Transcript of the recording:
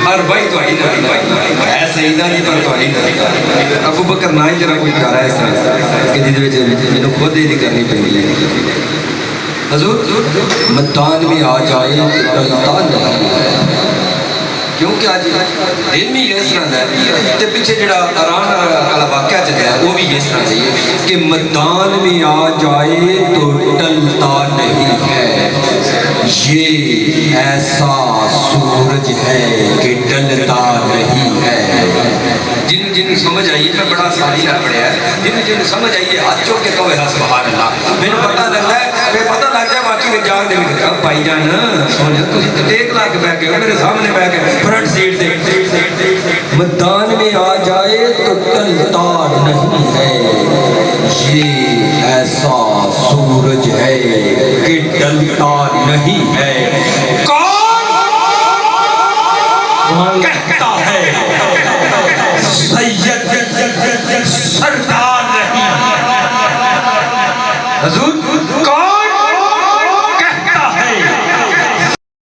اربائی تو آئی نہ ہے سیدہ دی پر تو آئی نہ ابو بکر نائی جرا کوئی کارا ہے اس طرح کہ جیدے ویچے جنہوں خود دے دی کرنی پہنی ہے حضور مدان میں آ جائے ڈلتا نہیں کیونکہ آج دل میں یہ سنا ہے تے پیچھے جڑا اران والا واقعہ چلتا ہے وہ بھی یہ سنا ہے کہ مدان میں آ جائے تو ڈلتا نہیں ہے یہ ایسا سورج ہے کہ ڈلتا نہیں ہے جن سمجھ آئیے میں بڑا ساری نہ پڑھیا ہے جن سمجھ آئیے ہاتھ چوک کے کہو ہے سبحان اللہ میں پتہ لگتا ہے میں پتہ لگ جائے واقعی میں جان دے میں اب بھائی جان سونے تسی ٹیک لا کے بیٹھ گئے میرے سامنے بیٹھ گئے فرنٹ سیٹ سے میدان میں آ جائے تو ٹلتا نہیں ہے یہ ایسا سورج ہے کہ ڈلتا نہیں ہے کون کہتا ہے سید سردار نہیں حضور